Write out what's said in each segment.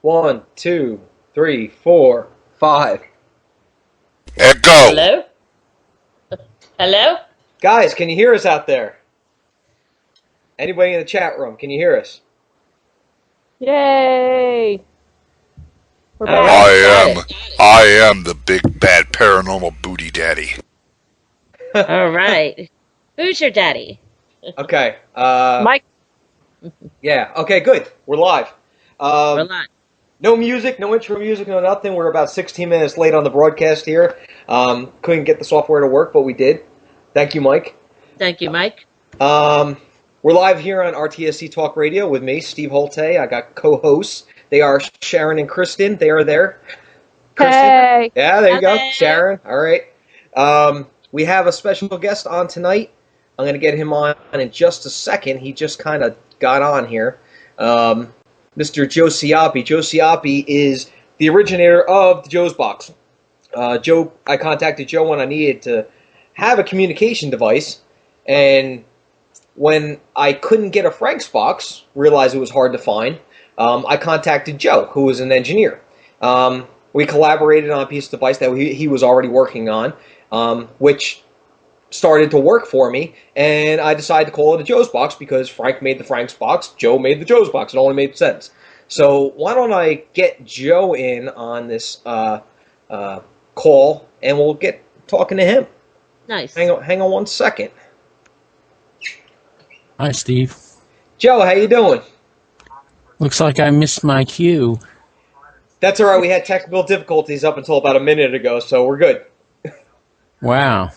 1, 2, 3, 4, 5. And go. Hello? Hello? Guys, can you hear us out there? Anybody in the chat room, can you hear us? Yay! We're All back. right. I am the big bad paranormal booty daddy. All right. Who's your daddy? Okay. Mike. Yeah. Okay. Good. We're live. We're live. No music, no intro music, no nothing. We're about 16 minutes late on the broadcast here. Couldn't get the software to work, but we did. Thank you, Mike. Thank you, Mike. We're live here on RTSC Talk Radio with me, Steve Hultay. I got co-hosts. They are Sharon and Kristen. They are there. Kristen? Hey. Yeah, there you go. Hello. Sharon. All right. We have a special guest on tonight. I'm going to get him on in just a second. He just kind of got on here. Mr. Joe Cioppi. Joe Cioppi is the originator of the Joe's Box. I contacted Joe when I needed to have a communication device, and when I couldn't get a Frank's box, realized it was hard to find, I contacted Joe, who was an engineer. We collaborated on a piece of device that he was already working on, which started to work for me, and I decided to call it a Joe's Box because Frank made the Frank's box, Joe made the Joe's Box. It only made sense. So why don't I get Joe in on this call, and we'll get talking to him. Nice. Hang on 1 second. Hi, Steve. Joe, how you doing? Looks like I missed my cue. That's all right. We had technical difficulties up until about a minute ago, so we're good. Wow.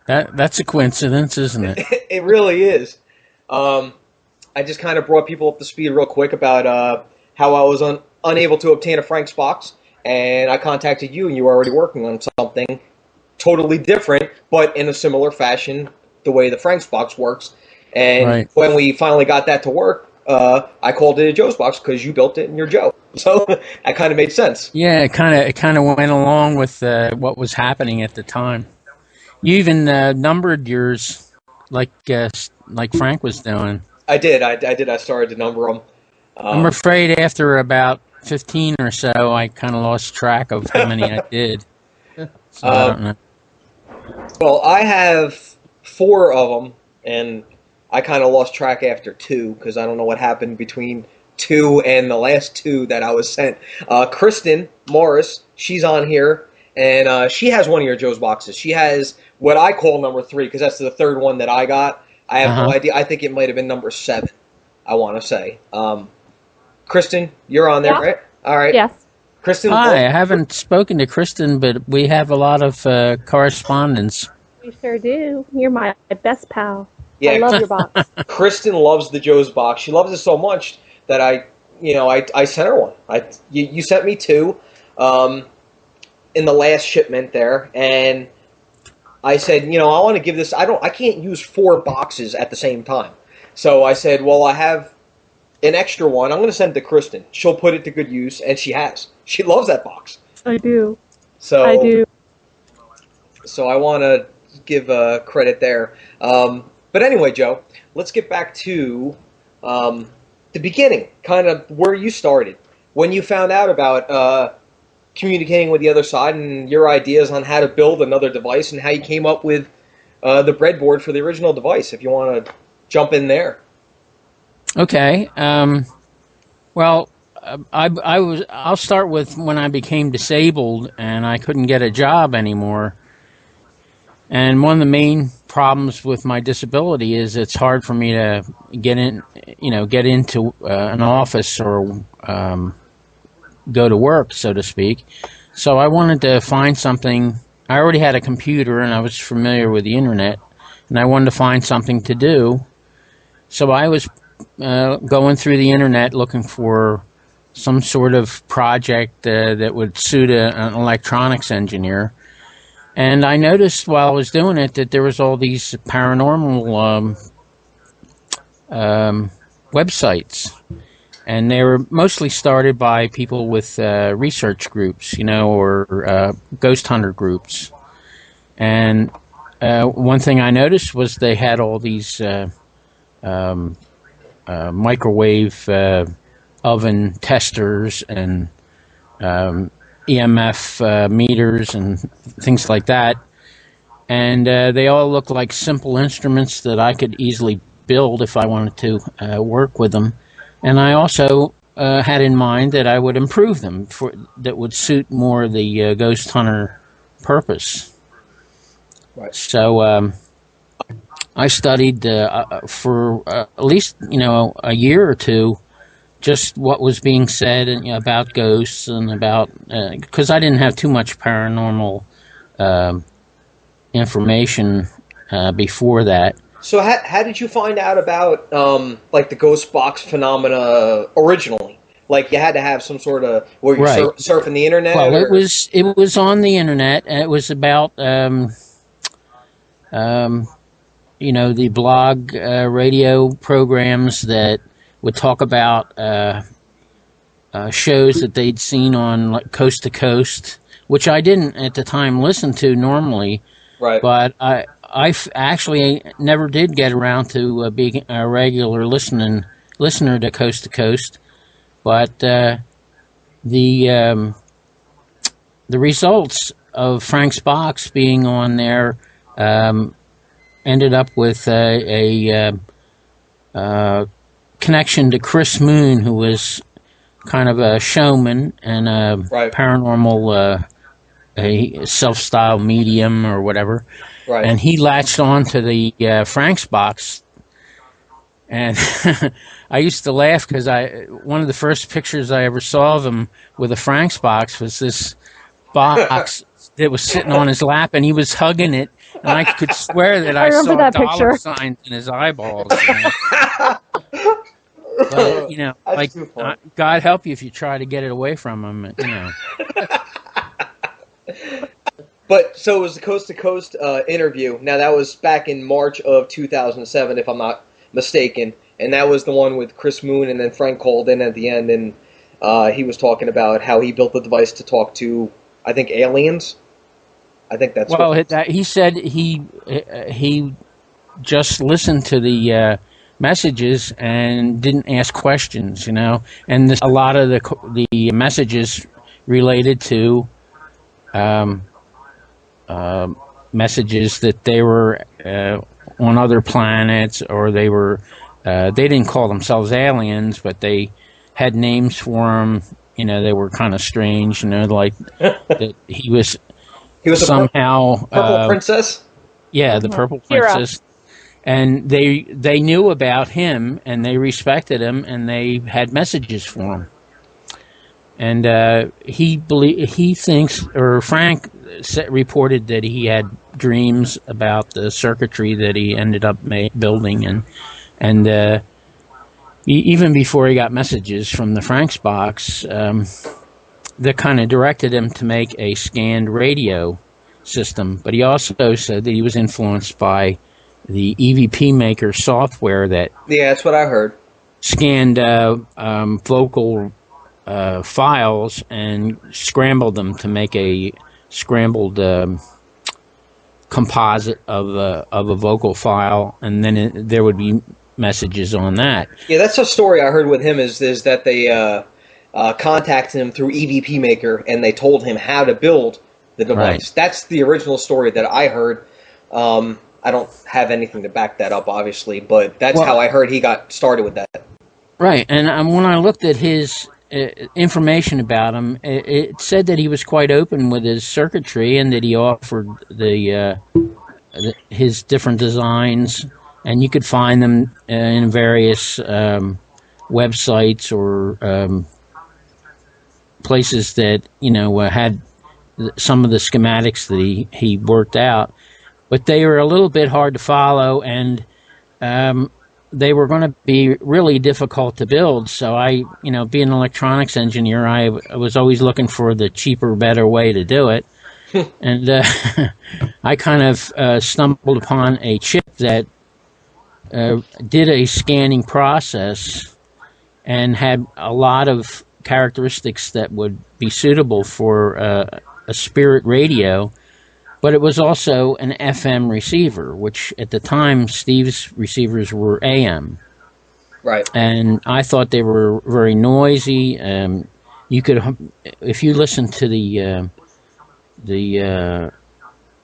That's a coincidence, isn't it? It really is. I just kind of brought people up to speed real quick about how I was unable to obtain a Frank's box, and I contacted you, and you were already working on something totally different, but in a similar fashion, the way the Frank's box works. And Right. When we finally got that to work, I called it a Joe's Box because you built it and you're Joe. So that kind of made sense. Yeah, it kind of went along with what was happening at the time. You even numbered yours like Frank was doing. I did. I started to number them. I'm afraid after about 15 or so, I kind of lost track of how many I did. So I don't know. Well, I have 4 of them, and I kind of lost track after 2 because I don't know what happened between 2 and the last 2 that I was sent. Kristen Morris, she's on here, and she has one of your Joe's boxes. She has what I call number 3 because that's the third one that I got. I have no idea. I think it might have been number 7, I want to say. Kristen, you're on there, right? All right. Yes. Kristen. Hi, I haven't spoken to Kristen, but we have a lot of correspondence. We sure do. You're my best pal. Yeah. I love your box. Kristen loves the Joe's Box. She loves it so much that I sent her one. You sent me 2 in the last shipment there, and I said, I want to give this. I can't use 4 boxes at the same time. So I said, well, I have an extra one. I'm going to send it to Kristen. She'll put it to good use, and she has. She loves that box. I do. So I do. So I want to give credit there. But anyway, Joe, let's get back to the beginning, kind of where you started. When you found out about communicating with the other side and your ideas on how to build another device and how you came up with the breadboard for the original device, if you want to jump in there. Okay. Well, I'll start with when I became disabled and I couldn't get a job anymore. And one of the main problems with my disability is it's hard for me to get into an office or go to work, so to speak. So I wanted to find something. I already had a computer and I was familiar with the internet, and I wanted to find something to do. So I was going through the internet looking for some sort of project that would suit an electronics engineer. And I noticed while I was doing it that there was all these paranormal websites. And they were mostly started by people with research groups, or ghost hunter groups. And one thing I noticed was they had all these microwave oven testers and EMF meters and things like that. And they all look like simple instruments that I could easily build if I wanted to work with them. And I also had in mind that I would improve them that would suit more the ghost hunter purpose. Right. So I studied for at least a year or two just what was being said about ghosts and about because I didn't have too much paranormal information before that. So how did you find out about like the ghost box phenomena originally? Like you had to have some sort of were you surfing the internet? Well, it was on the internet, and it was about the blog radio programs that would talk about shows that they'd seen on like Coast to Coast, which I didn't at the time listen to normally. Right. But I actually never did get around to being a regular listener to Coast. But the results of Frank's box being on there ended up with a connection to Chris Moon, who was kind of a showman and a paranormal, a self-styled medium or whatever. Right. And he latched on to the Frank's box. And I used to laugh because one of the first pictures I ever saw of him with a Frank's box was this box that was sitting on his lap, and he was hugging it, and I could swear that I saw that dollar picture. signs in his eyeballs. But, like, God help you if you try to get it away from him, But so it was the Coast to Coast interview. Now that was back in March of 2007, if I'm not mistaken, and that was the one with Chris Moon, and then Frank called in at the end, and he was talking about how he built the device to talk to, I think, aliens. I think that's he said he just listened to the messages and didn't ask questions, and a lot of the messages related to messages that they were on other planets, or they didn't call themselves aliens, but they had names for them. They were kind of strange. Like that he was somehow purple princess. Yeah, the Purple Princess. And they knew about him, and they respected him, and they had messages for him. And he thinks, or Frank reported that he had dreams about the circuitry that he ended up building, and even before he got messages from the Frank's box, that kind of directed him to make a scanned radio system. But he also said that he was influenced by the EVP Maker software that that's what I heard. Scanned vocal files and scrambled them to make a scrambled composite of a vocal file, and then there would be messages on that. Yeah, that's a story I heard with him is that they contacted him through EVP Maker, and they told him how to build the device. Right. That's the original story that I heard. I don't have anything to back that up, obviously, but that's how I heard he got started with that. Right, and when I looked at his information about him, it said that he was quite open with his circuitry, and that he offered his different designs, and you could find them in various websites or places that had some of the schematics that he worked out, but they were a little bit hard to follow, and they were going to be really difficult to build. So I, being an electronics engineer, I was always looking for the cheaper, better way to do it. And I kind of stumbled upon a chip that did a scanning process and had a lot of characteristics that would be suitable for a spirit radio. But it was also an FM receiver, which at the time Steve's receivers were AM. Right. And I thought they were very noisy. You could, if you listen to the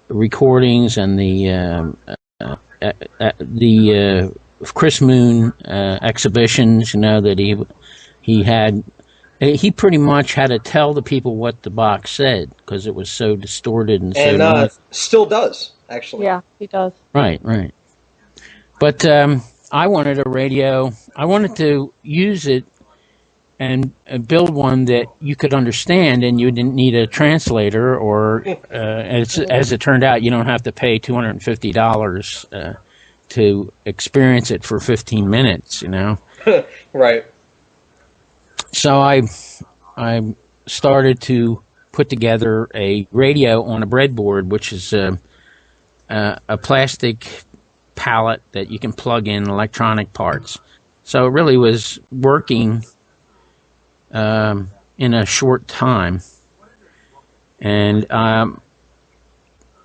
recordings and the Chris Moon exhibitions, that he had. He pretty much had to tell the people what the box said because it was so distorted and so noisy. Still does, actually. Yeah, he does. Right. But I wanted a radio. I wanted to use it and build one that you could understand, and you didn't need a translator. Or as it turned out, you don't have to pay $250 to experience it for 15 minutes. Right. So I started to put together a radio on a breadboard, which is a plastic pallet that you can plug in electronic parts. So it really was working in a short time, and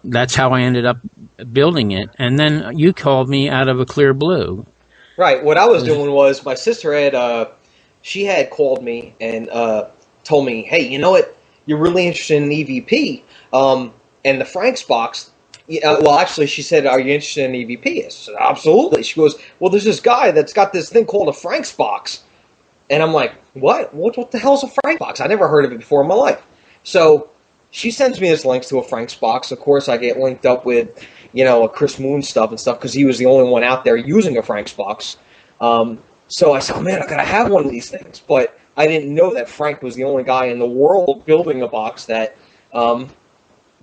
that's how I ended up building it. And then you called me out of a clear blue. Right. What I was doing was my sister had she had called me and told me, hey, you know what? You're really interested in EVP. And the Frank's box, well, actually, she said, are you interested in EVP? I said, absolutely. She goes, well, there's this guy that's got this thing called a Frank's box. And I'm like, what? What the hell's a Frank's box? I never heard of it before in my life. So she sends me this links to a Frank's box. Of course, I get linked up with, a Chris Moon stuff and stuff because he was the only one out there using a Frank's box. So I said, oh, man, I got to have one of these things. But I didn't know that Frank was the only guy in the world building a box that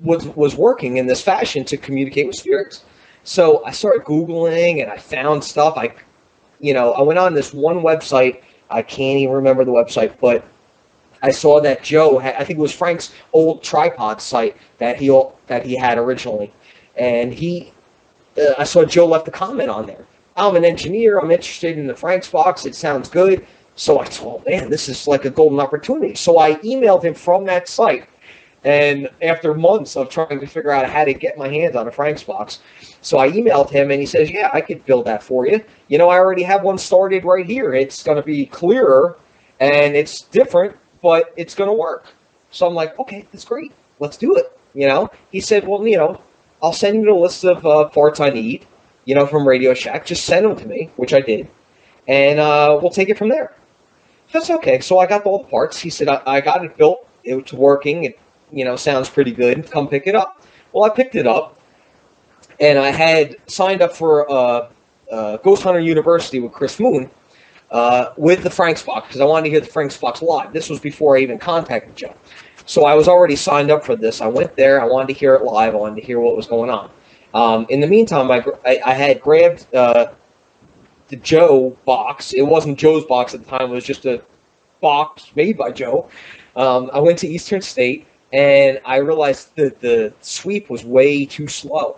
was working in this fashion to communicate with spirits. So I started Googling, and I found stuff. I went on this one website. I can't even remember the website, but I saw that Joe had, I think it was Frank's old tripod site that he had originally. And I saw Joe left a comment on there. I'm an engineer. I'm interested in the Frank's box. It sounds good. So I thought, man, this is like a golden opportunity. So I emailed him from that site. And after months of trying to figure out how to get my hands on a Frank's box, so I emailed him, and he says, yeah, I could build that for you. I already have one started right here. It's going to be clearer, and it's different, but it's going to work. So I'm like, okay, that's great. Let's do it. He said, well, I'll send you the list of parts I need. From Radio Shack, just send them to me, which I did, and we'll take it from there. That's okay. So I got all the parts. He said, I got it built. It's working. It, sounds pretty good. Come pick it up. Well, I picked it up, and I had signed up for Ghost Hunter University with Chris Moon with the Frank's box because I wanted to hear the Frank's box live. This was before I even contacted Joe. So I was already signed up for this. I went there. I wanted to hear it live. I wanted to hear what was going on. In the meantime, I had grabbed the Joe box. It wasn't Joe's box at the time. It was just a box made by Joe. I went to Eastern State, and I realized that the sweep was way too slow.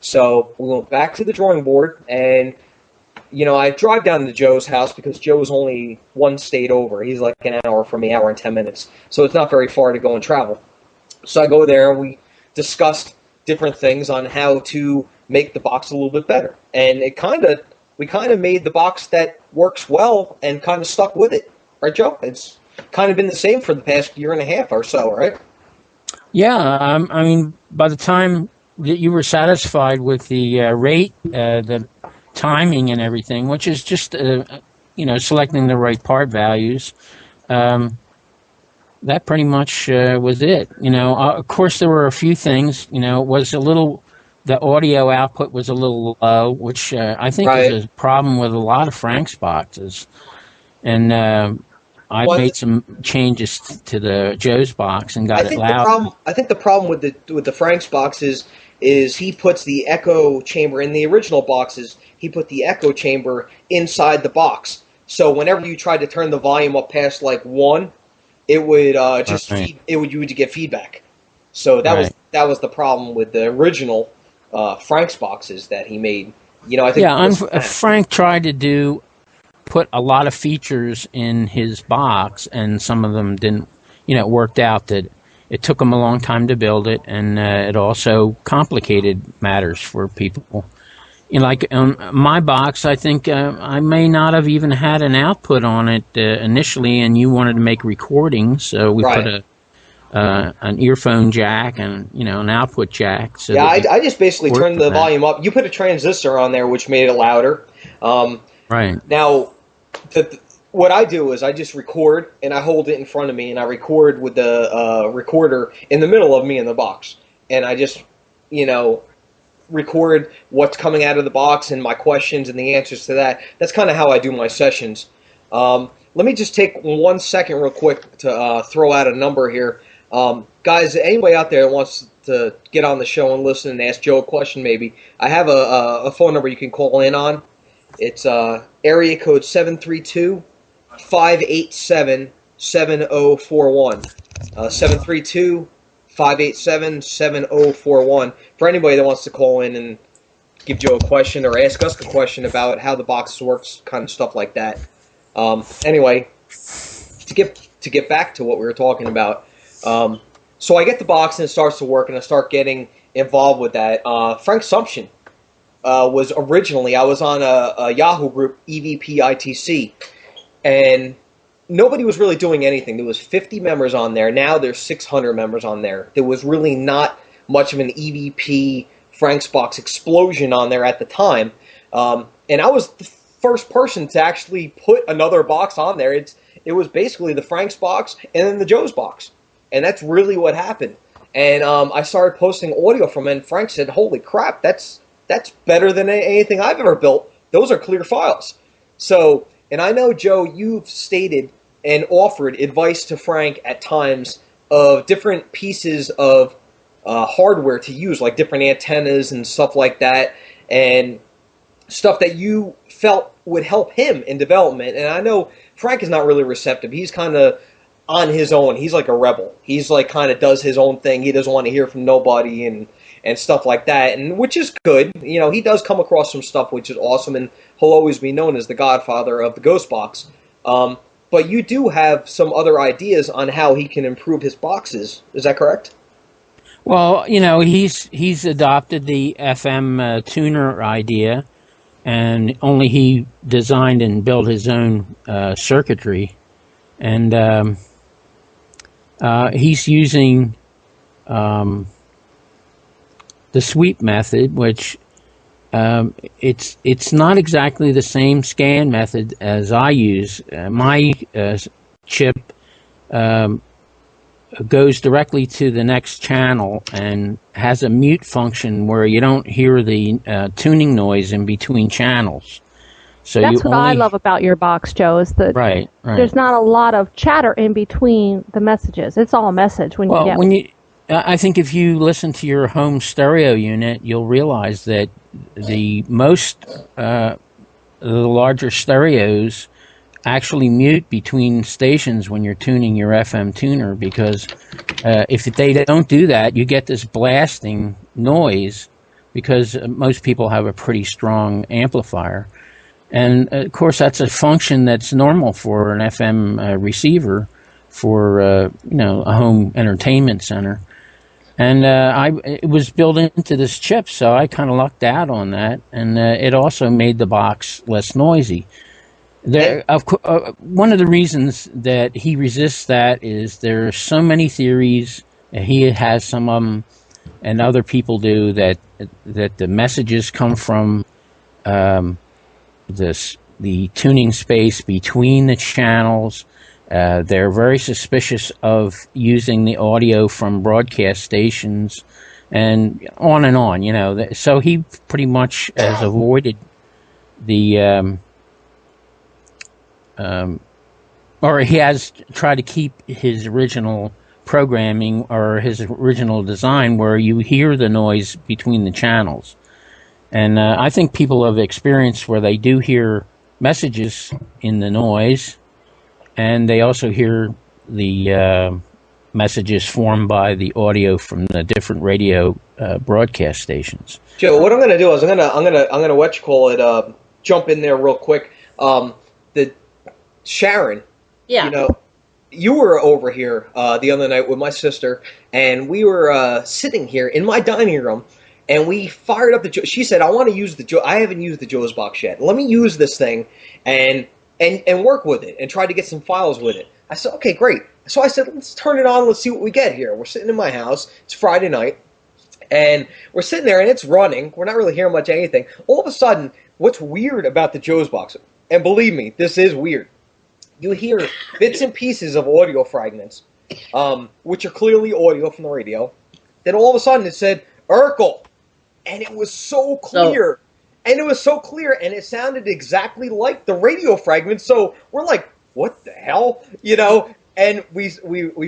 So we went back to the drawing board, and, I drive down to Joe's house because Joe was only one state over. He's like an hour from me, hour and 10 minutes. So it's not very far to go and travel. So I go there, and we discussed different things on how to make the box a little bit better. And we kind of made the box that works well and kind of stuck with it. Right, Joe? It's kind of been the same for the past year and a half or so, right? Yeah. I mean, by the time that you were satisfied with the rate, the timing and everything, which is just, selecting the right part values, that pretty much was it. Of course, there were a few things. The audio output was a little low, which I think is a problem with a lot of Frank's boxes. And I made some changes to the Joe's box and got it loud. I think the problem with the Frank's box is he puts the echo chamber in the original boxes. He put the echo chamber inside the box. So whenever you tried to turn the volume up past like 1, it would you would get feedback. So that was the problem with the original Frank's boxes that he made. I think Frank tried to put a lot of features in his box, and some of them didn't. It worked out that it took him a long time to build it, and it also complicated matters for people. like my box, I think I may not have even had an output on it initially, and you wanted to make recordings, so we put an earphone jack and an output jack. So I just basically turned the volume up. You put a transistor on there, which made it louder. Right. Now, what I do is I just record, and I hold it in front of me, and I record with the recorder in the middle of me in the box, and I just, record what's coming out of the box and my questions and the answers to that. That's kind of how I do my sessions. Let me just take 1 second real quick to throw out a number here. Guys, anybody out there that wants to get on the show and listen and ask Joe a question maybe, I have a phone number you can call in on. It's area code 732-587-7041. 732-587-7041. For anybody that wants to call in and give Joe a question or ask us a question about how the box works, kind of stuff like that. Anyway, to get back to what we were talking about, so I get the box and it starts to work, and I start getting involved with that. Frank Sumption was originally, I was on a Yahoo group, EVPITC, and nobody was really doing anything. There was 50 members on there. Now there's 600 members on there. There was really not much of an EVP Frank's Box explosion on there at the time. And I was the first person to actually put another box on there. It was basically the Frank's Box and then the Joe's Box. And that's really what happened. And I started posting audio from it, and Frank said, "Holy crap, that's better than anything I've ever built. Those are clear files." So, and I know, Joe, you've stated and offered advice to Frank at times of different pieces of hardware to use, like different antennas and stuff like that, and stuff that you felt would help him in development. And I know Frank is not really receptive. He's kind of on his own. He's like a rebel. He's like kind of does his own thing. He doesn't want to hear from nobody and stuff like that, and which is good. He does come across some stuff which is awesome, and he'll always be known as the godfather of the Ghost Box. But you do have some other ideas on how he can improve his boxes. Is that correct? Well, he's adopted the FM tuner idea, and only he designed and built his own circuitry, and he's using the sweep method, which it's not exactly the same scan method as I use. My chip goes directly to the next channel and has a mute function where you don't hear the tuning noise in between channels. So that's what I love about your box, Joe, is that right. There's not a lot of chatter in between the messages. It's all message when you get. I think if you listen to your home stereo unit, you'll realize that the larger stereos actually mute between stations when you're tuning your FM tuner, because if they don't do that, you get this blasting noise, because most people have a pretty strong amplifier. And of course, that's a function that's normal for an FM receiver for a home entertainment center. And it was built into this chip, so I kind of lucked out on that, and it also made the box less noisy. One of the reasons that he resists that is there are so many theories. He has some of them, and other people do, that the messages come from the tuning space between the channels. They're very suspicious of using the audio from broadcast stations, and on and on. So he pretty much has avoided the, or he has tried to keep his original programming or his original design where you hear the noise between the channels. And I think people have experienced where they do hear messages in the noise, and they also hear the messages formed by the audio from the different radio broadcast stations. Joe, what I'm going to do is I'm going to jump in there real quick. The Sharon, you were over here the other night with my sister, and we were sitting here in my dining room, And we fired up she said, I want to use I haven't used the Joe's box yet. Let me use this thing and work with it and try to get some files with it. I said, okay, great. So I said, let's turn it on. Let's see what we get here. We're sitting in my house. It's Friday night. And we're sitting there, and it's running. We're not really hearing much anything. All of a sudden, what's weird about the Joe's box, and believe me, this is weird, you hear bits and pieces of audio fragments, which are clearly audio from the radio. Then all of a sudden, it said, Urkel. And it was so clear. And it sounded exactly like the radio fragments. So we're like, what the hell? You know? And we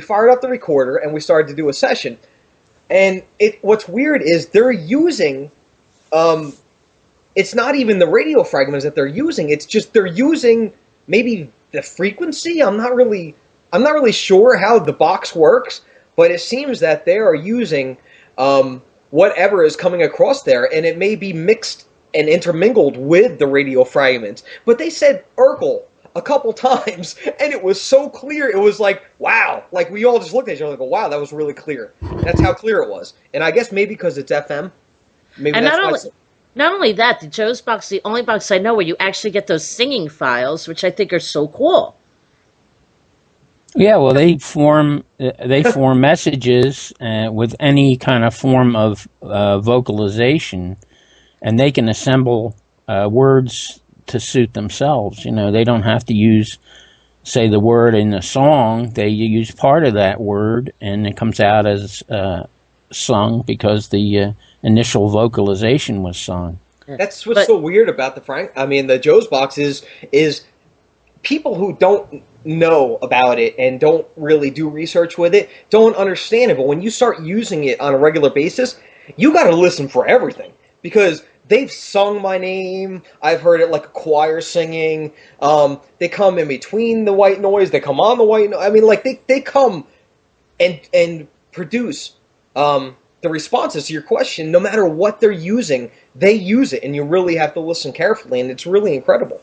fired up the recorder, and we started to do a session. And what's weird is they're using, it's not even the radio fragments that they're using. It's just they're using maybe the frequency. I'm not really sure how the box works, but it seems that they are using whatever is coming across there, and it may be mixed and intermingled with the radio fragments. But they said Urkel a couple times, and it was so clear. It was like, wow. Like, we all just looked at each other and go, wow, that was really clear. That's how clear it was. And I guess maybe because it's FM. Maybe and that's not only that, the Joe's box, the only box I know where you actually get those singing files, which I think are so cool. Yeah, well, they form messages with any kind of form of vocalization, and they can assemble words to suit themselves. You know, they don't have to say the word in the song. They use part of that word, and it comes out as sung because the initial vocalization was sung. That's what's so weird about the Joe's box is people who don't know about it and don't really do research with it don't understand it. But when you start using it on a regular basis, you got to listen for everything, because they've sung my name. I've heard it like a choir singing. They come in between the white noise. They come on the white noise. I mean, like they come and produce the responses to your question. No matter what they're using, they use it, and you really have to listen carefully, and it's really incredible.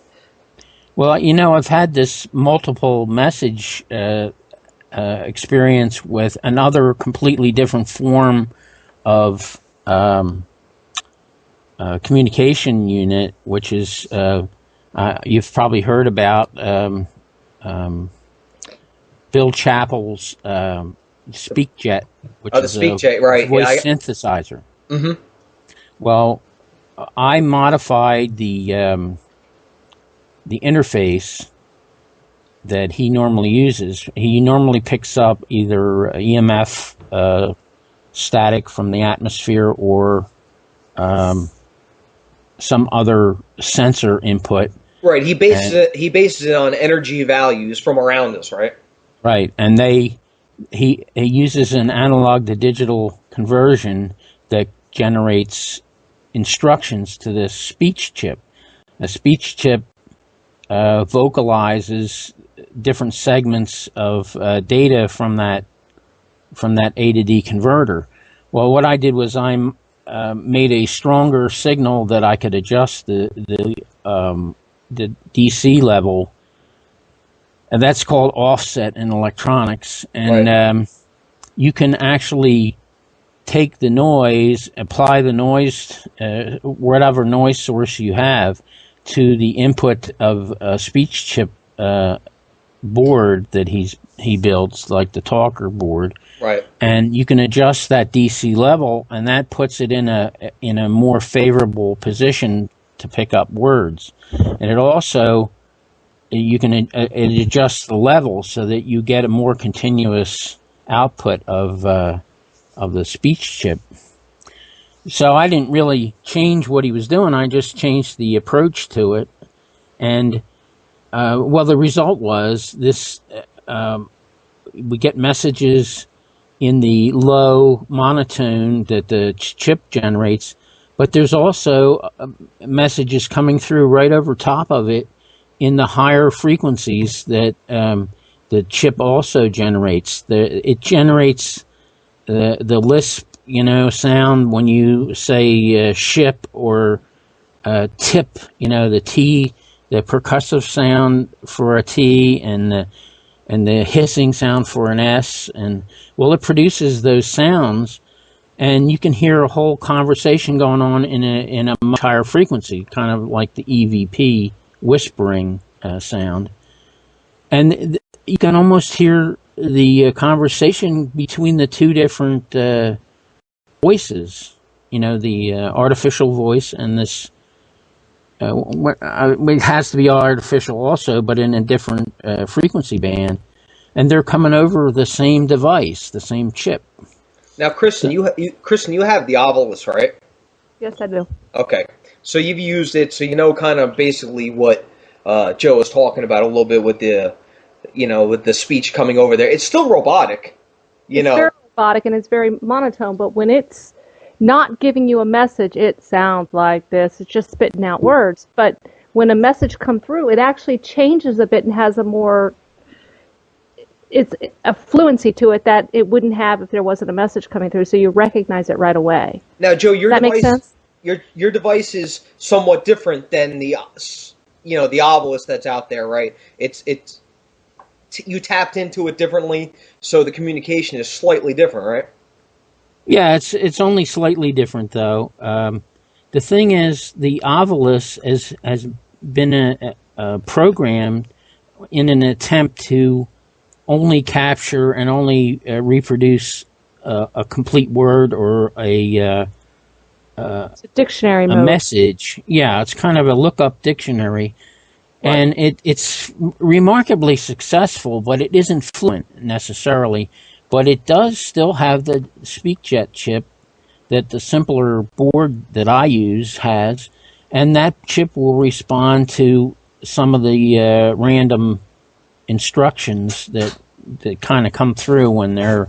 Well, you know, I've had this multiple message experience with another completely different form of communication unit, which is you've probably heard about Bill Chappell's SpeakJet, which is a voice synthesizer. Mm-hmm. Well, I modified the interface that he normally uses. He normally picks up either EMF static from the atmosphere or some other sensor input. Right. He bases it on energy values from around us, right? Right. And he uses an analog to digital conversion that generates instructions to this speech chip. A speech chip vocalizes different segments of data from that A to D converter. Well, what I did was I made a stronger signal that I could adjust the DC level, and that's called offset in electronics. And you can actually take the noise, apply the noise, whatever noise source you have, to the input of a speech chip board that he builds, like the talker board. Right. And you can adjust that DC level, and that puts it in a more favorable position to pick up words. And it also, you can it adjusts the level so that you get a more continuous output of the speech chip. So I didn't really change what he was doing. I just changed the approach to it. And, the result was this, we get messages in the low monotone that the chip generates, but there's also messages coming through right over top of it in the higher frequencies that the chip also generates. It generates the lisp, sound when you say ship or tip, the T, the percussive sound for a T, and the hissing sound for an S. And, it produces those sounds, and you can hear a whole conversation going on in a much higher frequency, kind of like the EVP whispering sound. And you can almost hear the conversation between the two different voices, the artificial voice and this. It has to be artificial also, but in a different frequency band. And they're coming over the same device, the same chip. Now, Kristen, you have the Ovilus, right? Yes, I do. Okay, so you've used it, so you know kind of basically what Joe was talking about a little bit with the speech coming over there. It's still robotic, It's very robotic and it's very monotone, but when it's not giving you a message, it sounds like this. It's just spitting out words. But when a message comes through, it actually changes a bit and has it's a fluency to it that it wouldn't have if there wasn't a message coming through, so you recognize it right away. Now, Joe, that make sense? Your device is somewhat different than the Ovilus that's out there, right? You tapped into it differently, so the communication is slightly different, right? Yeah, it's only slightly different though. The thing is, the Ovilus has been programmed in an attempt to only capture and only reproduce a complete word or it's a dictionary mode. Message. Yeah, it's kind of a look-up dictionary. Right. And it's remarkably successful, but it isn't fluent necessarily. But it does still have the SpeakJet chip that the simpler board that I use has, and that chip will respond to some of the random instructions that kind of come through when they're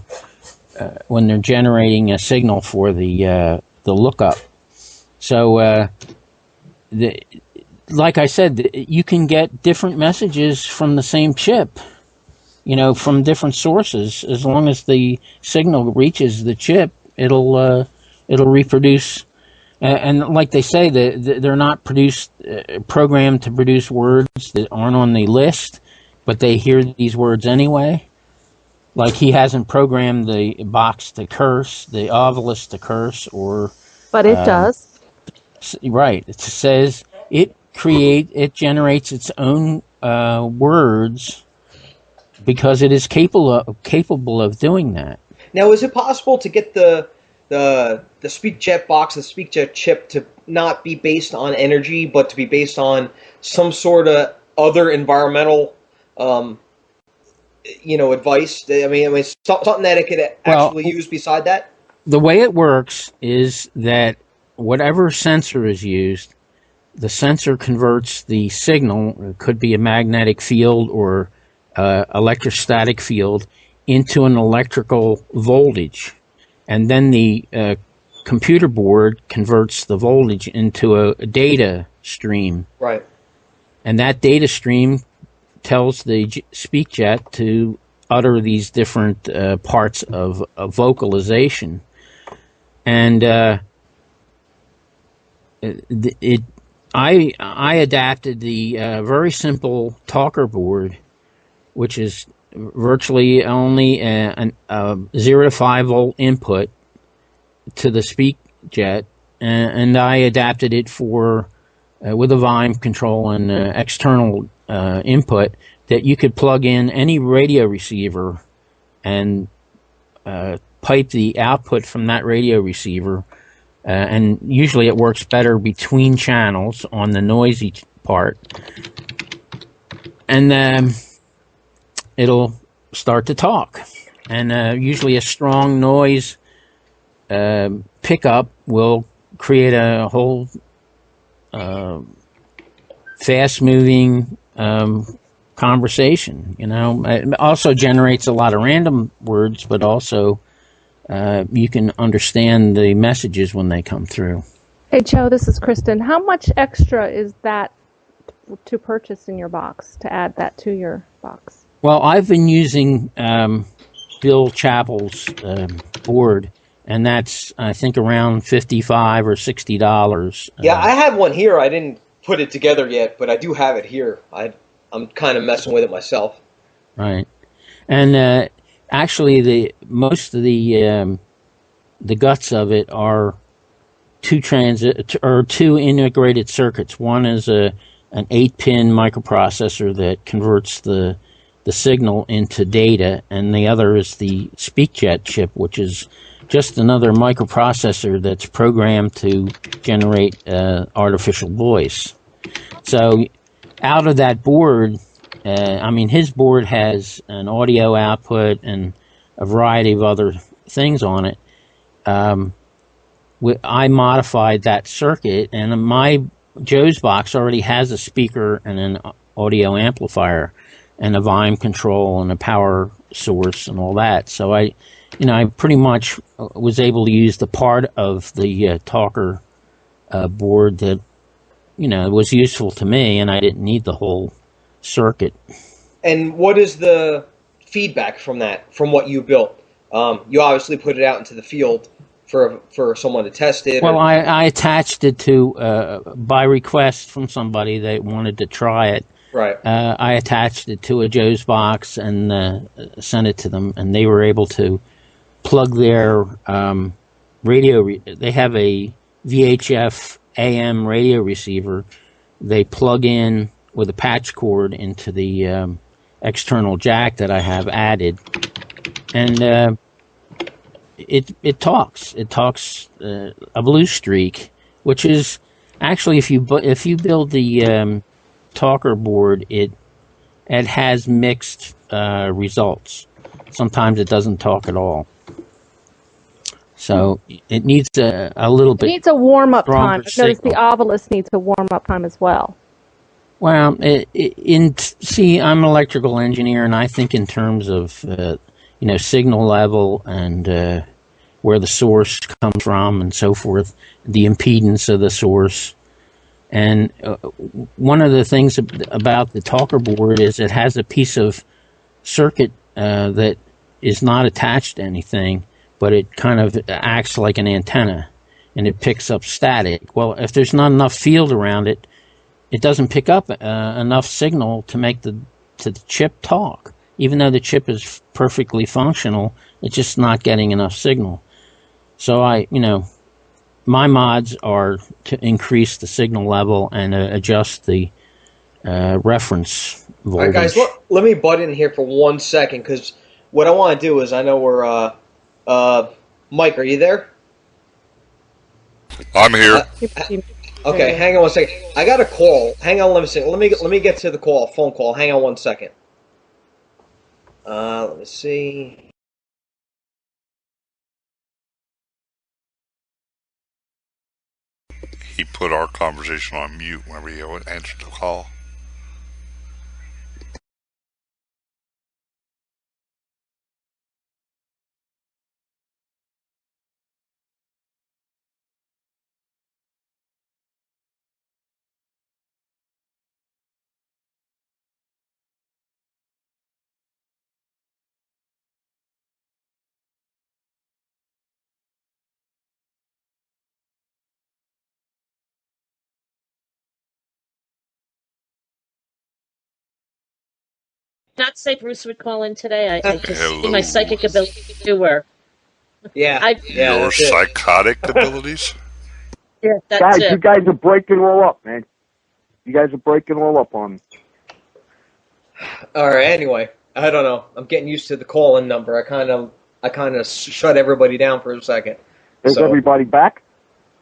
generating a signal for the lookup. So, like I said, you can get different messages from the same chip. From different sources. As long as the signal reaches the chip, it'll reproduce. And like they say, they're not programmed to produce words that aren't on the list, but they hear these words anyway. Like he hasn't programmed the box to curse, the Ovilus to curse, or. But it does. Right. It says it generates its own words. Because it is capable of doing that. Now, is it possible to get the SpeakJet box, the SpeakJet chip, to not be based on energy, but to be based on some sort of other environmental, advice? I mean, something that it could actually use beside that. The way it works is that whatever sensor is used, the sensor converts the signal. It could be a magnetic field or electrostatic field into an electrical voltage, and then the computer board converts the voltage into a data stream. Right. And that data stream tells the SpeakJet to utter these different parts of vocalization, and I adapted the very simple talker board, which is virtually only a 0 to 5 volt input to the SpeakJet, and I adapted it for with a volume control and external input that you could plug in any radio receiver and pipe the output from that radio receiver, and usually it works better between channels on the noisy part, and it'll start to talk, and usually a strong noise pickup will create a whole fast-moving conversation. It also generates a lot of random words, but also you can understand the messages when they come through. Hey, Joe, this is Kristen. How much extra is that to purchase in your box, to add that to your box? Well, I've been using Bill Chappell's board, and that's, I think, around $55 or $60. Yeah, I have one here. I didn't put it together yet, but I do have it here. I'm kind of messing with it myself. Right. And actually, most of the the guts of it are two integrated circuits. One is an 8-pin microprocessor that converts the signal into data, and the other is the SpeakJet chip, which is just another microprocessor that's programmed to generate artificial voice. So out of that board, his board has an audio output and a variety of other things on it. I modified that circuit, and my Joe's box already has a speaker and an audio amplifier and a volume control and a power source and all that. So I pretty much was able to use the part of the talker board that, was useful to me, and I didn't need the whole circuit. And what is the feedback from that, from what you built? You obviously put it out into the field for someone to test it. Well, I attached it to, by request from somebody that wanted to try it. Right. I attached it to a Joe's box and sent it to them, and they were able to plug their radio. They have a VHF AM radio receiver. They plug in with a patch cord into the external jack that I have added, and it talks. It talks a blue streak, which is actually if you build the talker board, it has mixed results. Sometimes it doesn't talk at all. So it needs a little bit. It needs a warm up time. I've noticed signal. the Obelisk needs a warm up time as well. Well, I'm an electrical engineer, and I think in terms of signal level and where the source comes from and so forth, the impedance of the source. And one of the things about the talker board is it has a piece of circuit that is not attached to anything, but it kind of acts like an antenna, and it picks up static. Well, if there's not enough field around it, it doesn't pick up enough signal to make the chip talk. Even though the chip is perfectly functional, it's just not getting enough signal. So my mods are to increase the signal level and adjust the reference voltage. All right, guys, let me butt in here for 1 second, because what I want to do is, I know we're... Mike, are you there? I'm here. Okay, hang on 1 second. I got a call. Hang on, let me get to the phone call. Hang on 1 second. Let me see. He put our conversation on mute whenever he answered the call. Not say Bruce would call in today. I just Hello. see my psychic ability to do work. Yeah. Your psychotic abilities? Yeah, that's Guys, it. you guys are breaking all up, man. You guys are breaking all up on me. All right. Anyway, I don't know. I'm getting used to the call-in number. I kind of shut everybody down for a second. Is everybody back?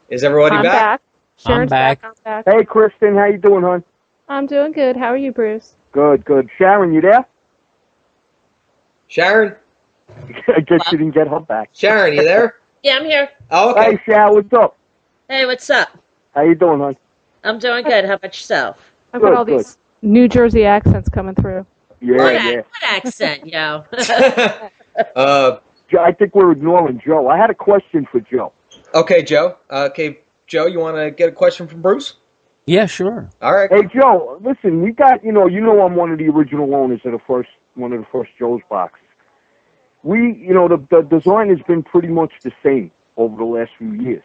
Is everybody I'm back? Sharon's back. I'm back. Hey, Kristen, how you doing, hon? I'm doing good. How are you, Bruce? Good, good. Sharon, you there? Sharon? I guess you didn't get her back. Sharon, you there? Yeah, I'm here. Oh, okay. Hey, Sharon, what's up? Hey, what's up? How you doing, hon? I'm doing good. How about yourself? I've got Good, all these New Jersey accents coming through. Yeah, What yeah. accent, yo? I think we're ignoring Joe. I had a question for Joe. Okay, Joe. Joe, you want to get a question from Bruce? Yeah, sure. All right. Hey, Joe, listen, we got, you know I'm one of the original owners of one of the first Joe's boxes. The design has been pretty much the same over the last few years.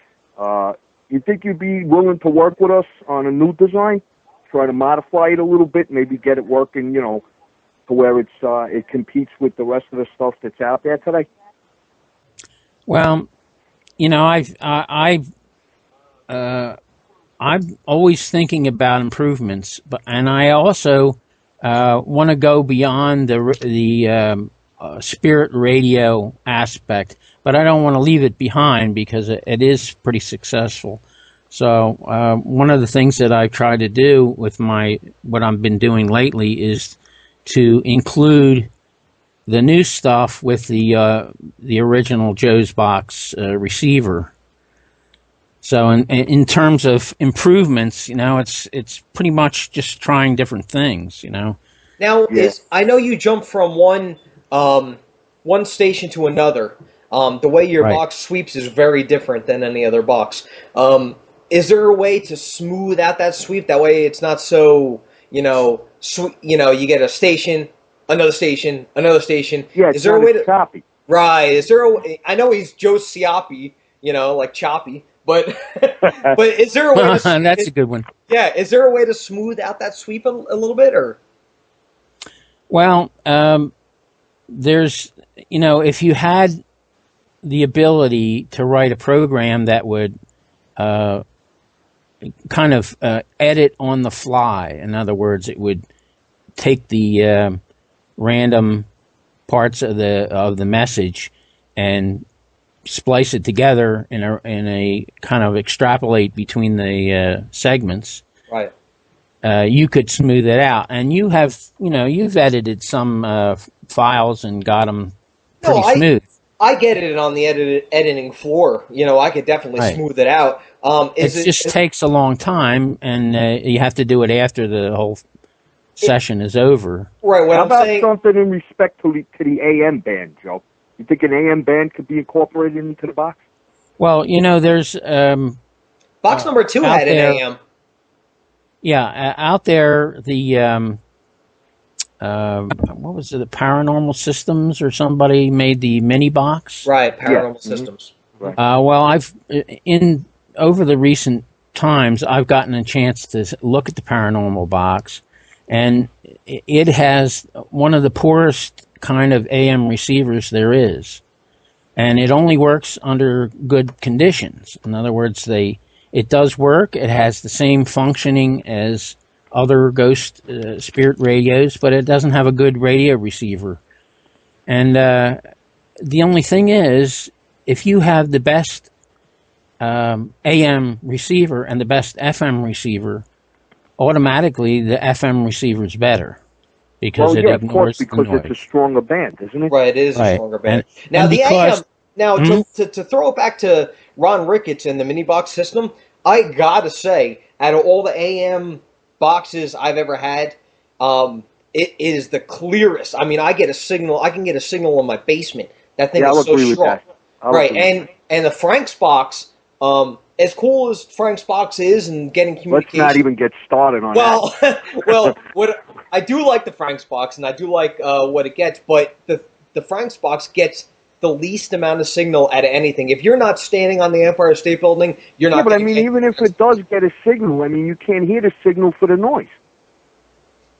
You think you'd be willing to work with us on a new design? Try to modify it a little bit, maybe get it working, to where it competes with the rest of the stuff that's out there today? Well, I'm always thinking about improvements, and I also want to go beyond the spirit radio aspect, but I don't want to leave it behind because it is pretty successful. So one of the things that I've tried to do with what I've been doing lately is to include the new stuff with the original Joe's Box receiver. So in terms of improvements, it's pretty much just trying different things, Now, I know you jump from one station to another. The way your box sweeps is very different than any other box. Is there a way to smooth out that sweep? That way it's not so, you get a station, another station, another station. Yeah, is there a way to choppy? Right. Is there I know he's Joe Cioppi, like choppy, but is there a way to That's a good one. Yeah, is there a way to smooth out that sweep a little bit, or? Well, there's, if you had the ability to write a program that would kind of edit on the fly. In other words, it would take the random parts of the message and splice it together in a kind of extrapolate between the segments. Right. You could smooth it out, and you've edited some files and got them pretty smooth. I get it on the editing floor. I could definitely smooth it out. It just takes a long time, and you have to do it after the whole session is over. Right. How about something in respect to the AM band, Joe? You think an AM band could be incorporated into the box? Well, there's box number 2 had an AM. Yeah, out there the what was it? The Paranormal Systems or somebody made the mini box. Right, Paranormal Systems. Right. Well, over the recent times, I've gotten a chance to look at the Paranormal box, and it has one of the poorest kind of AM receivers there is, and it only works under good conditions. In other words, it does work. It has the same functioning as other ghost spirit radios, but it doesn't have a good radio receiver. And the only thing is, if you have the best AM receiver and the best FM receiver, automatically the FM receiver is better because it ignores the noise. It's a stronger band, isn't it? Right, it is a stronger band. Now the AM. Now to throw it back to Ron Ricketts and the mini box system, I gotta say, out of all the AM boxes I've ever had, it is the clearest. I mean, I can get a signal in my basement. That thing is so strong. Right, and the Frank's box, as cool as Frank's box is and getting communication. Let's not even get started on that. Well, I do like the Frank's box, and I do like what it gets, but the Frank's box gets the least amount of signal out of anything. If you're not standing on the Empire State Building, you're not. Yeah, but I mean, even if it does get a signal, I mean, you can't hear the signal for the noise.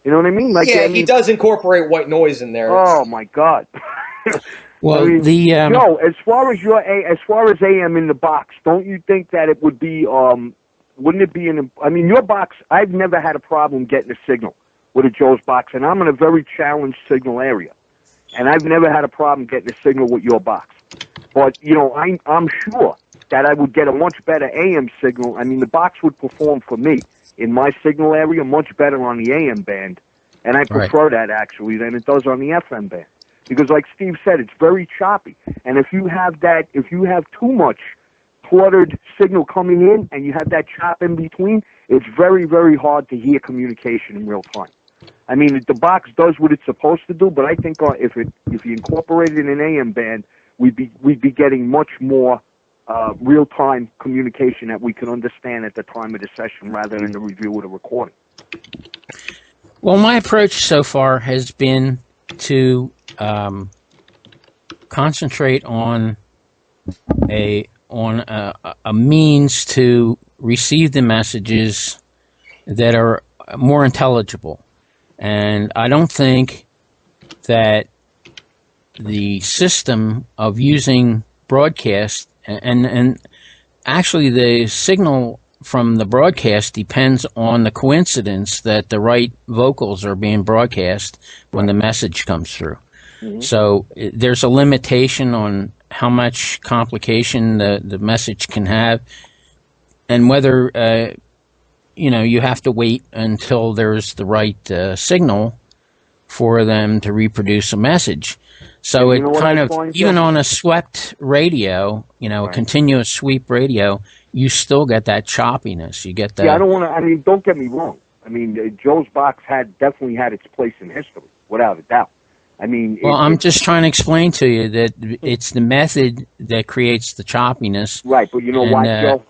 You know what I mean? He does incorporate white noise in there. Oh my God. Well, no. As far as AM in the box, don't you think that it would be? Wouldn't it be your box? I've never had a problem getting a signal with a Joe's box, and I'm in a very challenged signal area. And I've never had a problem getting a signal with your box. But, I'm sure that I would get a much better AM signal. I mean, the box would perform for me in my signal area much better on the AM band. And I prefer that, actually, than it does on the FM band. Because, like Steve said, it's very choppy. And if you have too much cluttered signal coming in and you have that chop in between, it's very, very hard to hear communication in real time. I mean, the box does what it's supposed to do, but I think if you incorporated an AM band, we'd be getting much more real-time communication that we can understand at the time of the session rather than the review of the recording. Well, my approach so far has been to concentrate on a means to receive the messages that are more intelligible. And I don't think that the system of using broadcast and actually the signal from the broadcast depends on the coincidence that the right vocals are being broadcast when the message comes through. So there's a limitation on how much complication the message can have, and whether you have to wait until there's the right signal for them to reproduce a message. So it kind of, even on a swept radio, a continuous sweep radio, you still get that choppiness. You get that. Yeah, don't get me wrong. I mean, Joe's Box definitely had its place in history, without a doubt. I mean, well, I'm just trying to explain to you that it's the method that creates the choppiness. Right, but you know what, Joe?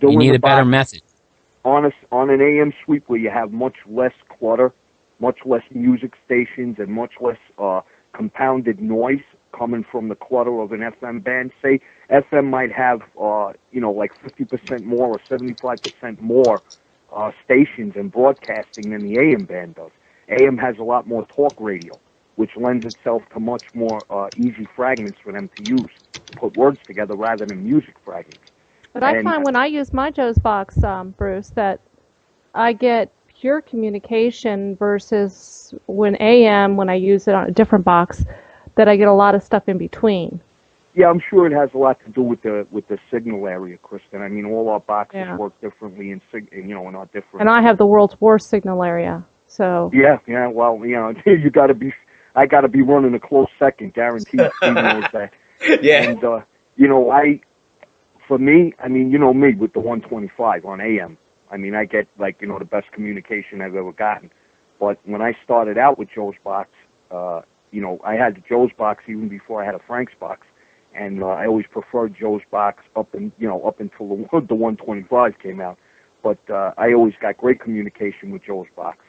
You need a better method. On an AM sweep where you have much less clutter, much less music stations, and much less compounded noise coming from the clutter of an FM band. Say FM might have, like 50% more or 75% more stations and broadcasting than the AM band does. AM has a lot more talk radio, which lends itself to much more easy fragments for them to use, to put words together rather than music fragments. But I find when I use my Joe's Box, Bruce, that I get pure communication versus when I use it on a different box, that I get a lot of stuff in between. Yeah, I'm sure it has a lot to do with the signal area, Kristen. I mean, all our boxes work differently in our different. And I have the world's worst signal area, so. Yeah. Well, you got to be. I got to be running a close second, guaranteed. Steve knows that. Yeah. And for me, I mean, me with the 125 on AM. I mean, I get the best communication I've ever gotten. But when I started out with Joe's Box, I had the Joe's Box even before I had a Frank's Box, and I always preferred Joe's Box up until the 125 came out. But I always got great communication with Joe's Box.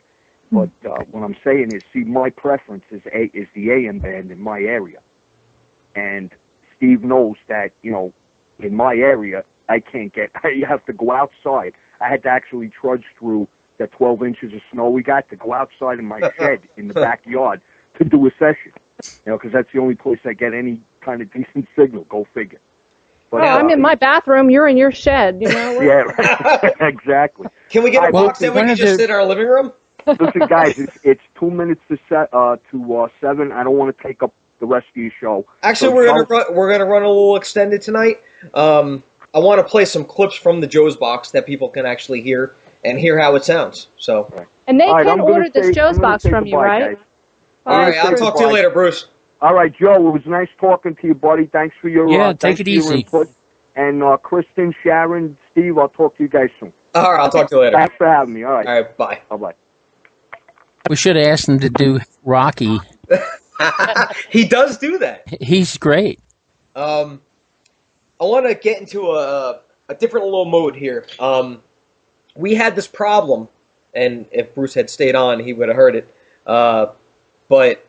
But what I'm saying is, my preference is the AM band in my area, and Steve knows that in my area I can't get. You have to go outside. I had to actually trudge through the 12 inches of snow we got to go outside in my shed in the backyard to do a session. Because that's the only place I get any kind of decent signal. Go figure. But, I'm in my bathroom. You're in your shed. Yeah, right. Exactly. Can we get a box that we can just sit in our living room? Listen, guys, it's 2 minutes to 7. I don't want to take up the rest of your show. Actually, we're gonna run a little extended tonight. I want to play some clips from the Joe's Box that people can actually hear and hear how it sounds. So. And they can order this Joe's Box from you, right? Guys. All right, I'll talk to you later, Bruce. All right, Joe, it was nice talking to you, buddy. Thanks for your take it easy. Input. And Kristen, Sharon, Steve, I'll talk to you guys soon. All right, I'll talk to you later. Thanks for having me. All right. All right, bye. Bye-bye. We should have asked him to do Rocky. He does do that. He's great. I want to get into a different little mode here. We had this problem, and if Bruce had stayed on, he would have heard it. But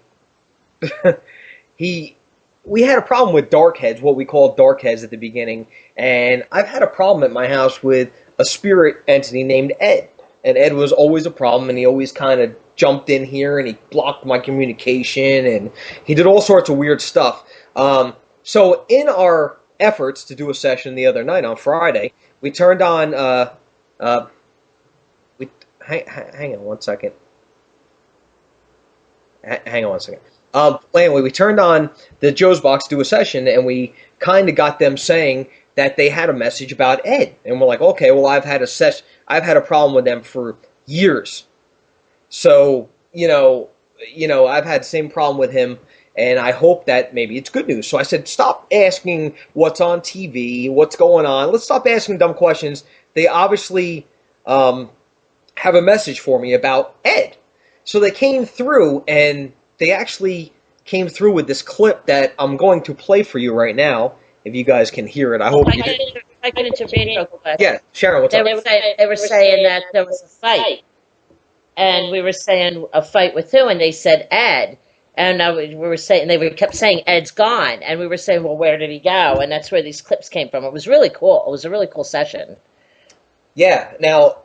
we had a problem with dark heads, what we called dark heads at the beginning, and I've had a problem at my house with a spirit entity named Ed. And Ed was always a problem, and he always kind of jumped in here, and he blocked my communication, and he did all sorts of weird stuff. So in our efforts to do a session the other night on Friday, we turned on. Hang on one second. Hang on one second. Anyway, we turned on the Joe's Box to do a session, and we kind of got them saying that they had a message about Ed, and we're like, okay, well, I've had a problem with them for years, so I've had the same problem with him, and I hope that maybe it's good news. So I said, stop asking what's on TV, what's going on. Let's stop asking dumb questions. They obviously have a message for me about Ed. So they came through, and they actually came through with this clip that I'm going to play for you right now, if you guys can hear it. I hope you can. I can intervene real quick. Yeah, Sharon, what's up? They were saying that there was a fight. And we were saying a fight with who? And they said Ed. And we were saying, they kept saying Ed's gone. And we were saying, well, where did he go? And that's where these clips came from. It was really cool. It was a really cool session. Yeah. Now,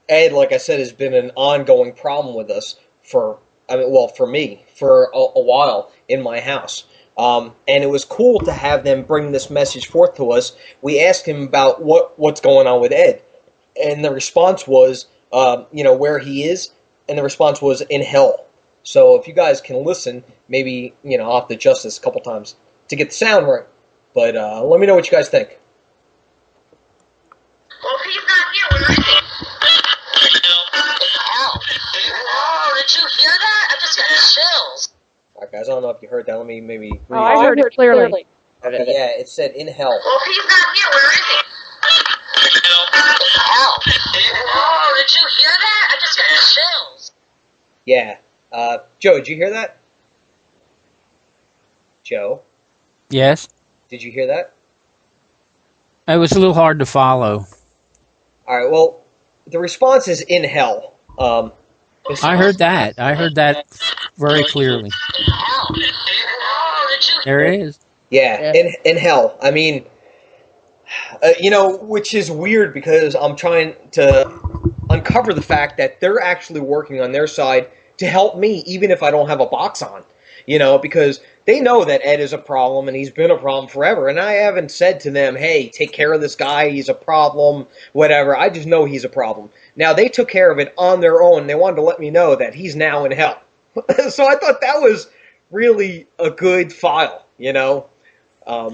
Ed, like I said, has been an ongoing problem with us for me, for a while in my house. And it was cool to have them bring this message forth to us. We asked him about what's going on with Ed, and the response was, where he is, and the response was in hell. So if you guys can listen, maybe, I'll have to adjust this a couple times to get the sound right. But let me know what you guys think. Well, if he's not here, where is he? Hell. Oh, did you hear that? I just got chills. All right, guys, I don't know if you heard that. Let me maybe read Oh, I heard it clearly. Okay, yeah, it said in hell. Well, if he's not here, where is he? Hell. Oh, did you hear that? I just got chills. Yeah. Joe, did you hear that? Joe? Yes? Did you hear that? It was a little hard to follow. All right, well, the response is in hell. I heard that. I heard that very clearly. There it is. Yeah, in hell. I mean, which is weird because I'm trying to uncover the fact that they're actually working on their side to help me, even if I don't have a box on. Because they know that Ed is a problem and he's been a problem forever. And I haven't said to them, hey, take care of this guy, he's a problem, whatever. I just know he's a problem. Now, they took care of it on their own. They wanted to let me know that he's now in hell. So I thought that was really a good file, Well,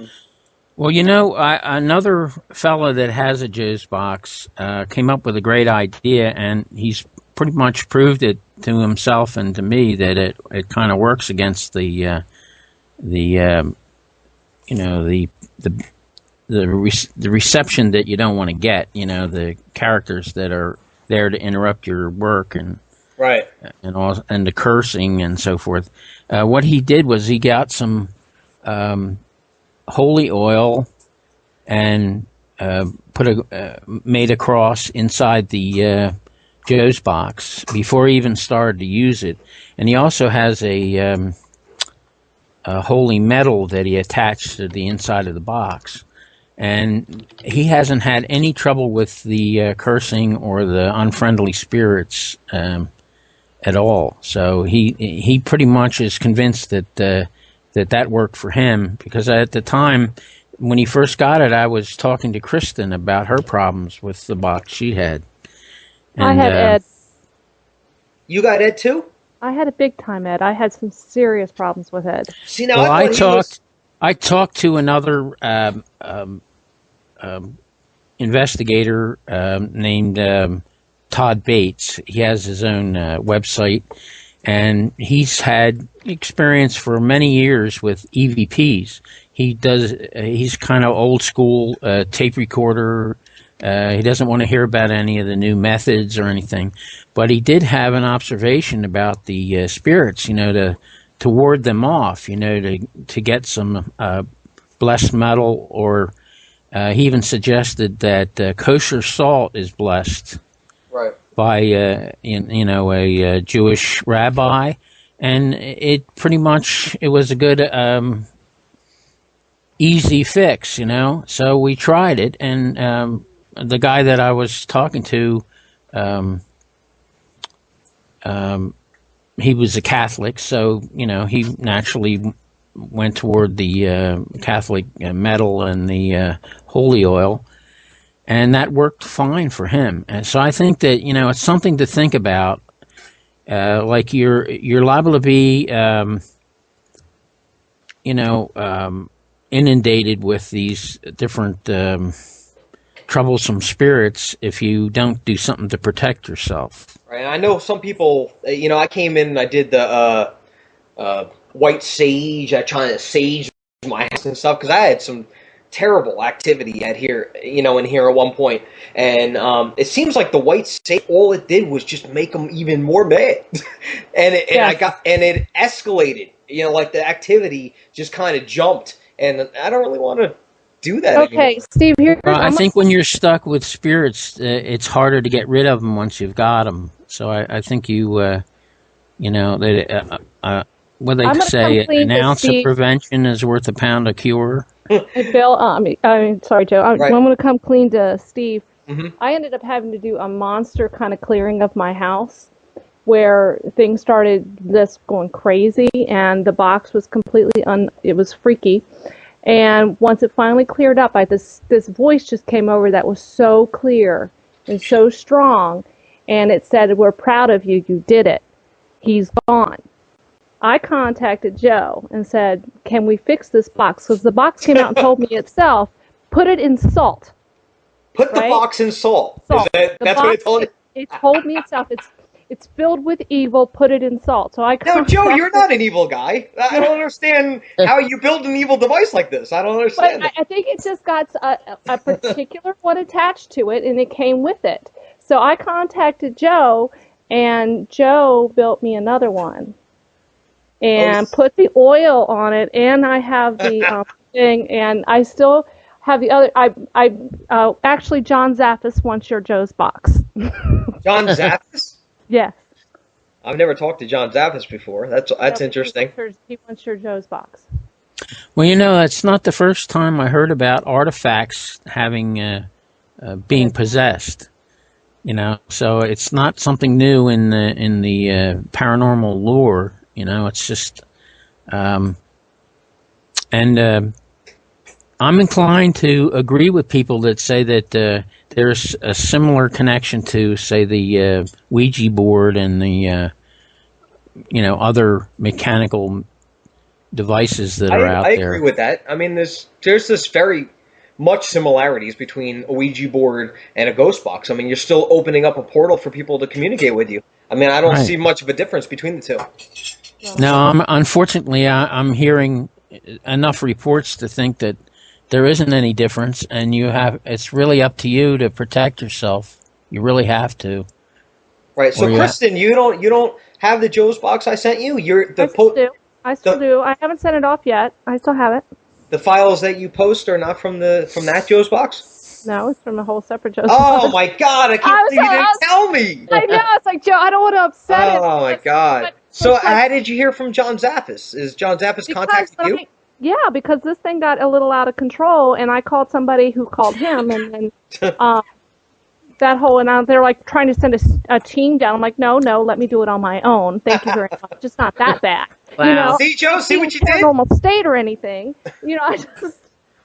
another fella that has a Joe's box came up with a great idea, and he's pretty much proved it to himself and to me that it kind of works against the reception that you don't want to get. The characters that are there to interrupt your work and right and the cursing and so forth. What he did was he got some holy oil and made a cross inside the Joe's box before he even started to use it, and he also has a holy metal that he attached to the inside of the box, and he hasn't had any trouble with the cursing or the unfriendly spirits at all. So he pretty much is convinced that that worked for him, because at the time when he first got it, I was talking to Kristen about her problems with the box she had. And, I had Ed. You got Ed too? I had a big time Ed. I had some serious problems with Ed. See, now well, I talked to another investigator named Todd Bates. He has his own website, and he's had experience for many years with EVPs. He's kind of old school tape recorder. He doesn't want to hear about any of the new methods or anything, but he did have an observation about the spirits, to ward them off, to get some blessed metal, or he even suggested that kosher salt is blessed by a Jewish rabbi, and it was a good easy fix, So we tried it, and the guy that I was talking to, he was a Catholic, so he naturally went toward the Catholic metal and the holy oil, and that worked fine for him. And so I think that it's something to think about. Like you're liable to be inundated with these different troublesome spirits if you don't do something to protect yourself. Right. I know some people, I came in and I did the white sage. I tried to sage my house and stuff because I had some terrible activity in here at one point. And it seems like the white sage, all it did was just make them even more mad. and it escalated. Like the activity just kind of jumped. And I don't really want to do that anymore. Steve, here. I think when you're stuck with spirits, it's harder to get rid of them once you've got them. So I think what they say, an ounce of prevention is worth a pound of cure. Hey, Bill, I'm sorry, Joe. I'm going to come clean to Steve. Mm-hmm. I ended up having to do a monster kind of clearing of my house. where things started just going crazy, and the box was completely it was freaky. And once it finally cleared up, this voice just came over that was so clear and so strong, and it said, "We're proud of you. You did it. He's gone." I contacted Joe and said, "Can we fix this box?" Because the box came out and told me itself, "Put it in salt." Put the box in salt. Salt. That's what it told you? It told me itself, it's filled with evil, put it in salt. So I No, Joe, you're not an evil guy. I don't understand how you build an evil device like this. I don't understand. But I think it just got a particular one attached to it, and it came with it. So I contacted Joe, and Joe built me another one. And put the oil on it, and I have the thing, and I still have the other. Actually, John Zaffis wants your Joe's box. John Zaffis? Yes. I've never talked to John Zaffis before. That's interesting. He wants your Joe's box. Well, that's not the first time I heard about artifacts having being possessed. So it's not something new in the paranormal lore. It's just, and I'm inclined to agree with people that say that there's a similar connection to, say, the Ouija board and the, other mechanical devices that are out there. I agree with that. I mean, there's this very much similarities between a Ouija board and a ghost box. I mean, you're still opening up a portal for people to communicate with you. I mean, I don't see much of a difference between the two. No, unfortunately, I'm hearing enough reports to think that there isn't any difference, and it's really up to you to protect yourself. You really have to. Right. So, Kristen, you don't have the Joe's box I sent you. I still do. I haven't sent it off yet. I still have it. The files that you post are not from that Joe's box? No, it's from a whole separate Joe's box. Oh my God! I can't believe you didn't tell me. I know. It's like, Joe, I don't want to upset him. Oh my God! So how did you hear from John Zaffis? Is John Zaffis contacting you? Yeah, because this thing got a little out of control, and I called somebody who called him, and then that whole, and they're like trying to send a team down. I'm like, no, let me do it on my own. Thank you very much. Just not that bad. Wow. See, Joe, see what you did? Paranormal state or anything.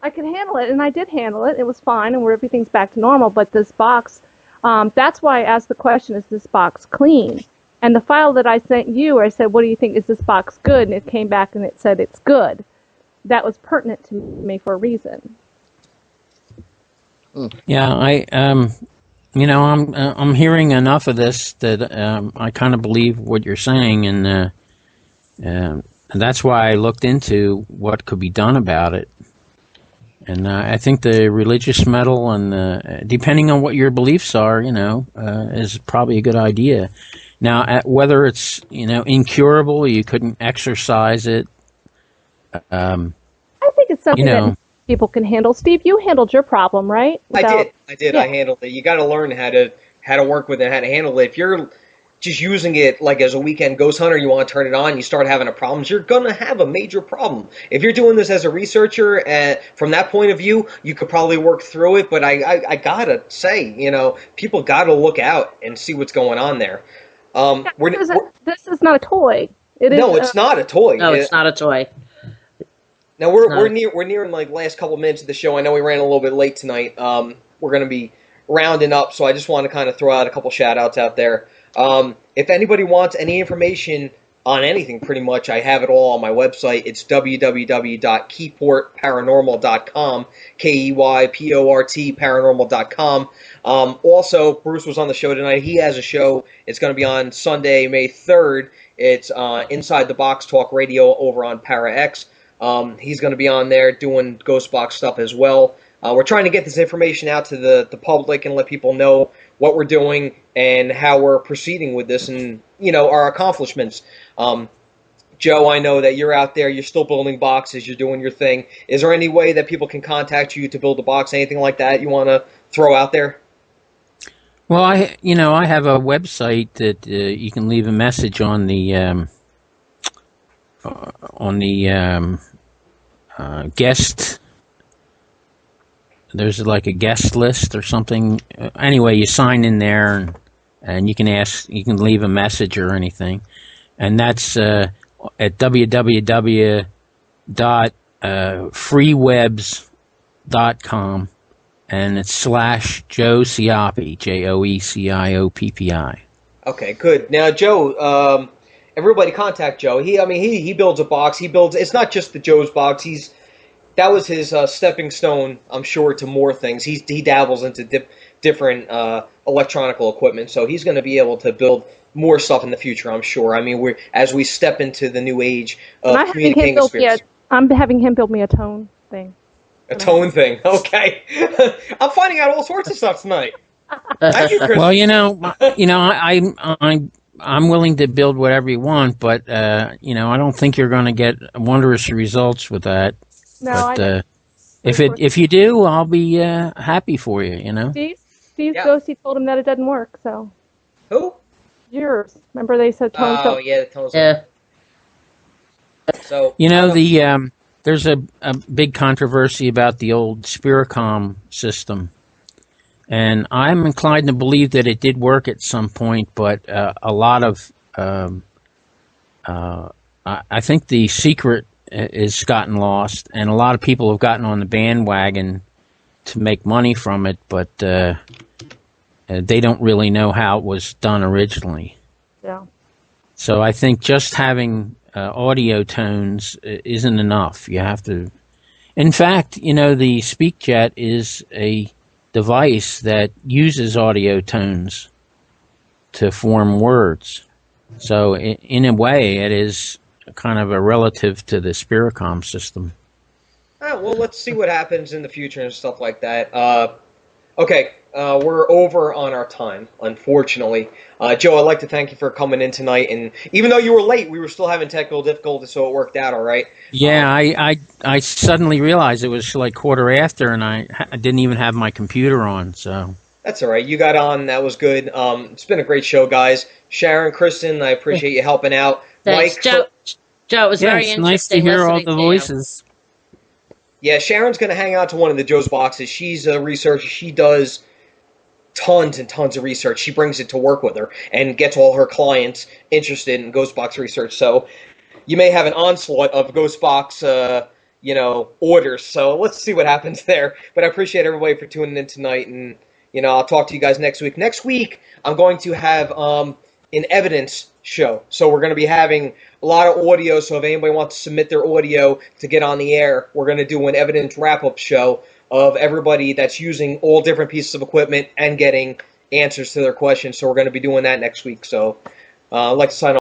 I could handle it, and I did handle it. It was fine, and everything's back to normal. But this box, that's why I asked the question: is this box clean? And the file that I sent you, I said, what do you think? Is this box good? And it came back and it said it's good. That was pertinent to me for a reason. Yeah, I'm hearing enough of this that I kind of believe what you're saying, and that's why I looked into what could be done about it. And I think the religious metal, and depending on what your beliefs are, is probably a good idea. Now, whether it's incurable, you couldn't exorcise it. I think it's something that people can handle. Steve, you handled your problem, right? I did. Yeah. I handled it. You got to learn how to work with it, how to handle it. If you're just using it like as a weekend ghost hunter, you want to turn it on, you start having problems, you're going to have a major problem. If you're doing this as a researcher, from that point of view, you could probably work through it. But I got to say, people got to look out and see what's going on there. This is not a toy. It's not a toy. No, it's not a toy. Now we're nearing like last couple of minutes of the show. I know we ran a little bit late tonight. We're going to be rounding up, so I just want to kind of throw out a couple shout outs out there. If anybody wants any information on anything, pretty much, I have it all on my website. It's www.keyportparanormal.com, KEYPORT paranormal.com. Also, Bruce was on the show tonight. He has a show. It's going to be on Sunday, May 3rd. It's Inside the Box Talk Radio over on ParaX. He's going to be on there doing Ghost Box stuff as well. We're trying to get this information out to the public and let people know what we're doing and how we're proceeding with this and, our accomplishments. Joe, I know that you're out there, you're still building boxes, you're doing your thing. Is there any way that people can contact you to build a box, anything like that you want to throw out there? Well, I have a website that you can leave a message on the guest. There's like a guest list or something. Anyway, you sign in there, and and you can leave a message or anything, and that's at www.freewebs.com, and it's /Joe Cioppi, JoeCioppi. Okay, good. Now, Joe, everybody contact Joe. He builds a box. It's not just the Joe's box. That was his stepping stone, I'm sure, to more things. He dabbles into different electronical equipment, so he's going to be able to build more stuff in the future, I'm sure. I mean, as we step into the new age of communicating with spirits. I'm having him build me a tone thing. A tone thing, okay. I'm finding out all sorts of stuff tonight. Thank you, Chris. Well, I'm willing to build whatever you want, but I don't think you're going to get wondrous results with that. No, but if you do, I'll be happy for you. Steve Ghosty told him that it doesn't work. So who? Yours. Remember they said tone. Oh yeah, the tones. Yeah. So there's a big controversy about the old Spiricom system, and I'm inclined to believe that it did work at some point, but a lot of I think the secret is gotten lost, and a lot of people have gotten on the bandwagon to make money from it, but they don't really know how it was done originally. Yeah. So I think just having audio tones isn't enough. You have to. In fact, the SpeakJet is a device that uses audio tones to form words. So in a way, it is kind of a relative to the Spiricom system. Well, let's see what happens in the future and stuff like that. Okay, we're over on our time, unfortunately. Joe, I'd like to thank you for coming in tonight. And even though you were late, we were still having technical difficulties, so it worked out all right. Yeah, I suddenly realized it was like quarter after, and I didn't even have my computer on. So that's all right. You got on. That was good. It's been a great show, guys. Sharon, Kristen, I appreciate you helping out. Thanks, Mike, Joe, it was very interesting. Nice to hear all the voices. Yeah, Sharon's going to hang out to one of the Joe's boxes. She's a researcher. She does tons and tons of research. She brings it to work with her and gets all her clients interested in ghost box research. So you may have an onslaught of ghost box, orders. So let's see what happens there. But I appreciate everybody for tuning in tonight, and I'll talk to you guys next week. Next week, I'm going to have an evidence show. So we're going to be having a lot of audio. So if anybody wants to submit their audio to get on the air, we're going to do an evidence wrap-up show of everybody that's using all different pieces of equipment and getting answers to their questions. So we're going to be doing that next week. So I'd like to sign off.